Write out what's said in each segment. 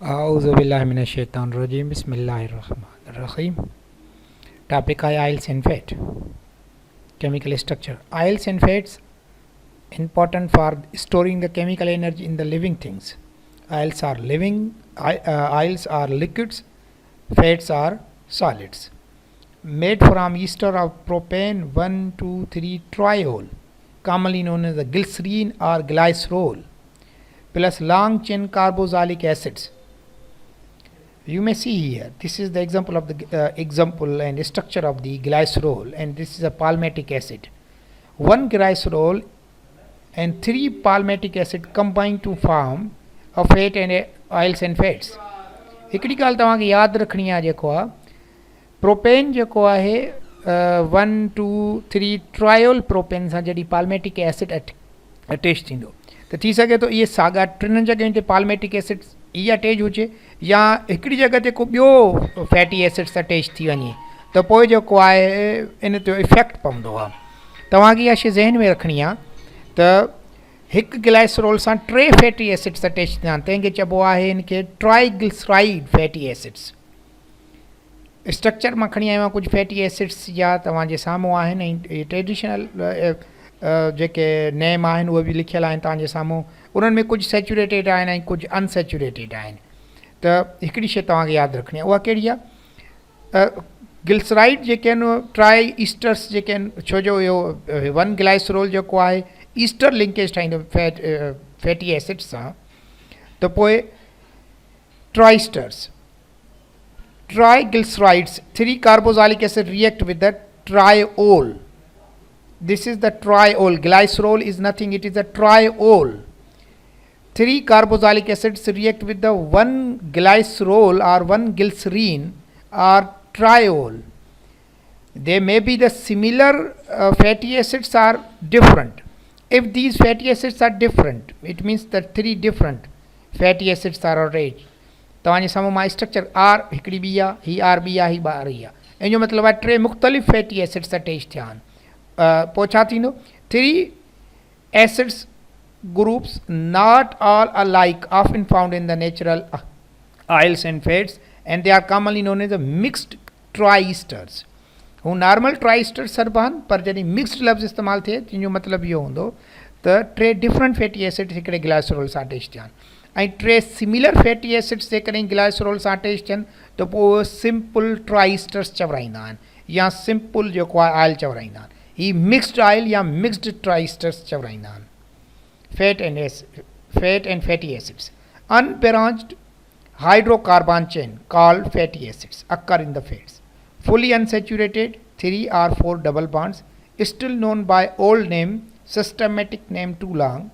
Auzubillahiminash-shaytanir-rajim. Bismillahir-rahmanir-rahim. Topic ions and fat. Chemical structure. Ions and fats important for storing the chemical energy in the living things. Oils are liquids, fats are solids. Made from ester of propane 1,2,3 triol, commonly known as the glycerine or glycerol, plus long chain carboxylic acids. You may see here, this is the example of the example and structure of the glycerol, and this is a palmitic acid. One glycerol and three palmitic acid combine to form a fat and oils and fats. हिकिड़ी ॻाल्हि तव्हांखे यादि रखणी आहे जेको आहे propane जेको आहे 1,2,3 ट्रायोल प्रोपेन सां जॾहिं पाल्मेटिक एसिड अटैच थींदो त थी सघे थो इहे साॻा टिनि जॻहियुनि ते पाल्मेटिक एसिड इहा अटैच हुजे या हिकिड़ी जॻह ते को ॿियो फैटी एसिड्स अटैच थी वञे त पोइ जेको आहे इन ते इफेक्ट पवंदो आहे। तव्हांखे इहा शइ ज़हन में रखणी आहे त हिकु ग्लाइसरोल सां टे फैटी एसिड्स अटैच थिया आहिनि, तंहिंखे चइबो आहे इनखे ट्राइग्लिसराइड फैटी एसिड्स। स्ट्रक्चर मां खणी आयो आहियां कुझु फैटी एसिड्स जा तव्हांजे साम्हूं आहिनि ऐं ट्रेडिशनल जेके नेम आहिनि उहे बि लिखियलु आहिनि तव्हांजे साम्हूं। उन्हनि में कुझु सेचुरेटेड आहिनि ऐं कुझु अनसेचुरेटेड आहिनि। त हिकिड़ी शइ तव्हांखे यादि रखणी आहे, उहा कहिड़ी आहे ग्लिसराइड जेके आहिनि ट्राई ईस्टर्स जेके आहिनि, छो जो इहो वन ग्लाइसरोल जेको आहे ईस्टर लिंकेज ठाहींदो फैटी एसिड्स सां, त पोइ ट्राइस्टर्स triglycerides 3 carboxylic acid react with the triol. This is the triol. Glycerol is nothing, it is a triol. 3 carboxylic acids react with the 1 glycerol or 1 glycerine or triol. They may be the similar fatty acids are different. If these fatty acids are different, it means that 3 different fatty acids are arranged. तव्हांजे साम्हूं मां structure R हिकिड़ी ॿी आहे, ही R ॿी आहे, ही ॿार ई आहे। इन जो मतिलबु आहे टे मुख़्तलिफ़ फैटी एसिड्स अटैच थिया आहिनि। पोइ छा थींदो, 3 acids groups not all alike often found in the natural oils and fats and they are commonly known as the mixed triesters. Who normal ट्राइस्टर्स सॾिबा आहिनि, पर जॾहिं मिक्स्ड लफ़्ज़ इस्तेमालु थिए जंहिंजो मतिलबु इहो हूंदो त टे डिफरेंट फैटी एसिड्स हिकिड़े ग्लाइसरोल सां अटैच थिया आहिनि ऐं टे सिमिलर फैटी एसिड्स जेकॾहिं ग्लाइसरोल सां अटैच थियनि त पोइ सिंपल ट्राइस्टर्स चवराईंदा आहिनि या सिंपल जेको आहे ऑयल चवराईंदा आहिनि। ही मिक्स्ड ऑयल या मिक्स्ड ट्राइस्टर्स चवराईंदा आहिनि। Fat and fatty acids unbranched hydrocarbon chain called fatty acids occur in the fats. Fully unsaturated 3 or 4 double bonds, still known by old name, systematic name too long,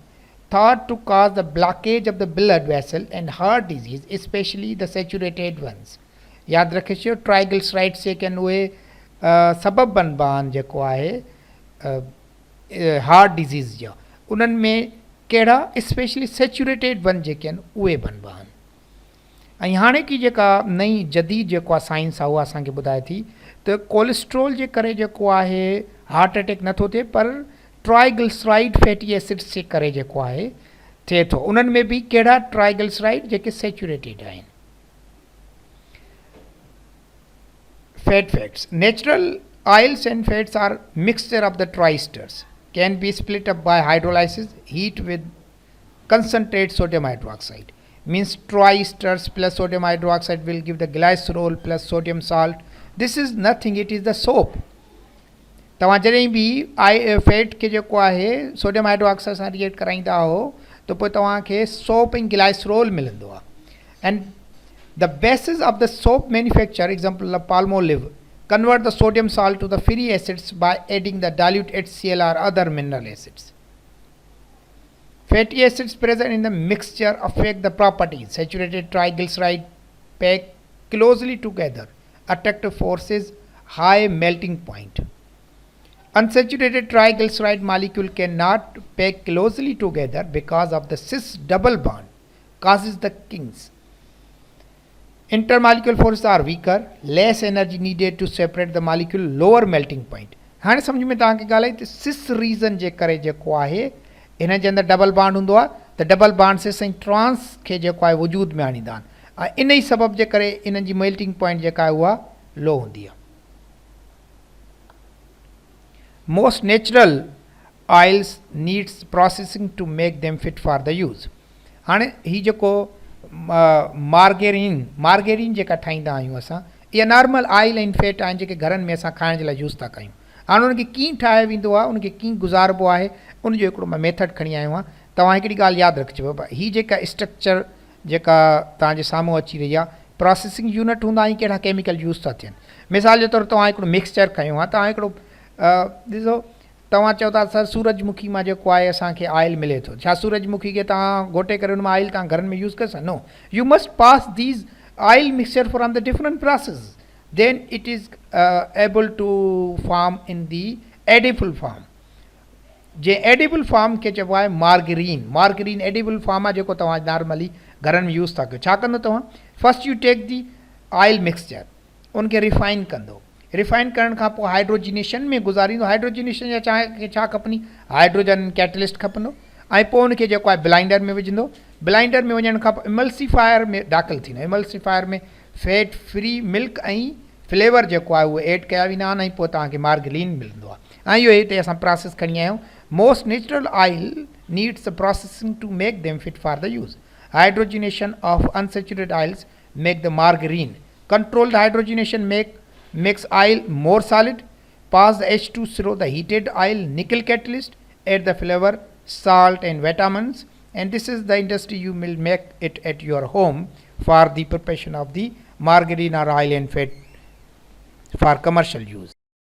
thought to cause the blockage of the blood vessel and heart disease, especially the saturated ones. याद रखियो triglycerides जेके आहिनि उहे सबब बनबा आहिनि जेको आहे हार्ट डिज़ीज़ जा। उन्हनि में कहिड़ा स्पेशली सेचुरेटेड वन जेके आहिनि उहे बनबा आहिनि। ऐं हाणे की जेका नई जदीद जेको आहे साइंस आहे उहा असांखे ॿुधाए थी त कोलेस्ट्रोल जे करे जेको आहे हार्ट अटैक नथो थिए, पर ट्राइग्लिसराइड फैटी एसिड्स जे करे जेको आहे थिए थो। उन्हनि में बि कहिड़ा ट्राइग्लिसराइड जेके सेचुरेटेड आहिनि। Fats natural oils and fats are mixture of the triesters can be split up by hydrolysis heat with concentrate sodium hydroxide. Means triesters plus sodium hydroxide will give the glycerol plus sodium salt. This is nothing, it is the soap. तव्हां जॾहिं बि fat खे जेको आहे sodium hydroxide सां react कराईंदा हो त पोइ तव्हांखे सोप ऐं ग्लाइसरोल मिलंदो आहे। And the basis of the soap manufacture example Palmolive convert the sodium salt to the free acids by adding the dilute HCl or other mineral acids. Fatty acids present in the mixture affect the properties. Saturated triglyceride pack closely together, attractive forces, high melting point. Unsaturated triglyceride molecule cannot pack closely together because of the cis double bond causes the kinks. Intermolecular forces are weaker, less energy needed to separate the molecule, lower melting point. हाणे सम्झ में तव्हांखे ॻाल्हि आई त सिस reason जे करे जेको आहे हिन जे अंदरि डबल बॉन्ड हूंदो आहे त डबल बॉन्ड से साईं ट्रांस खे जेको आहे वजूद में आणींदा आहिनि इन ई सबब जे करे इन जी मेल्टिंग पॉइंट जेका आहे उहा लो हूंदी आहे. Most natural oils needs processing to make them fit for the use. हाणे ही जेको मार्गेरीन जेका ठाहींदा आहियूं असां, इहा नॉर्मल ऑयल ऐं फैट आहिनि जेके घरनि में असां खाइण जे लाइ यूज़ था कयूं. हाणे उनखे कीअं ठाहियो वेंदो आहे, उनखे कीअं गुज़ारिबो आहे, उनजो हिकिड़ो मां मेथड खणी आयो आहियां. तव्हां हिकिड़ी ॻाल्हि यादि रखिजो, हीअ जेका स्ट्रक्चर जेका तव्हांजे साम्हूं अची रही आहे, प्रोसेसिंग यूनिट हूंदा आहिनि कहिड़ा केमिकल यूज़ था थियनि. मिसाल जे तौरु तव्हां हिकिड़ो मिक्सचर खयो आहे, तव्हां हिकिड़ो ॾिसो, तव्हां चओ था सर सूरजमुखी मां जेको आहे असांखे ऑयल मिले थो, छा सूरजमुखी खे तव्हां घोटे करे हुन मां ऑयल तव्हां घरनि में यूज़ करे सघो? No, you must pass these oil mixture from the different process, then it is able to form in the edible form. जे एडिबल फॉर्म खे चइबो आहे मार्गरीन एडिबल फॉर्म आहे जेको तव्हां नॉर्मली घरनि में यूज़ था कयो. छा कंदो तव्हां? First U take the oil mixture, उनखे रिफाइन कंदो. रिफाइन करण खां पोइ हाइड्रोजिनेशन में गुज़ारींदो. हाइड्रोजिनेशन जा छा खपनी? हाइड्रोजन कैटलिस्ट खपंदो. ऐं पोइ उनखे जेको आहे ब्लाइंडर में विझंदो. ब्लाइंडर में वञण खां पोइ इमल्सीफायर में दाख़िल थींदो. इमल्सीफायर में फैट फ्री मिल्क ऐं फ्लेवर जेको आहे उहे एड कया वेंदा आहिनि ऐं पोइ तव्हांखे मार्गरीन मिलंदो आहे. ऐं इहो हिते असां प्रोसेस खणी आया आहियूं. Most natural oil needs processing to make them fit for the use. Hydrogenation of unsaturated oils make the margarine. Controlled hydrogenation makes oil more solid. Pass the H2 through the heated oil nickel catalyst. Add the flavor, salt and vitamins. And this is the industry you will make it at your home for the preparation of the margarine or oil and fat for commercial use.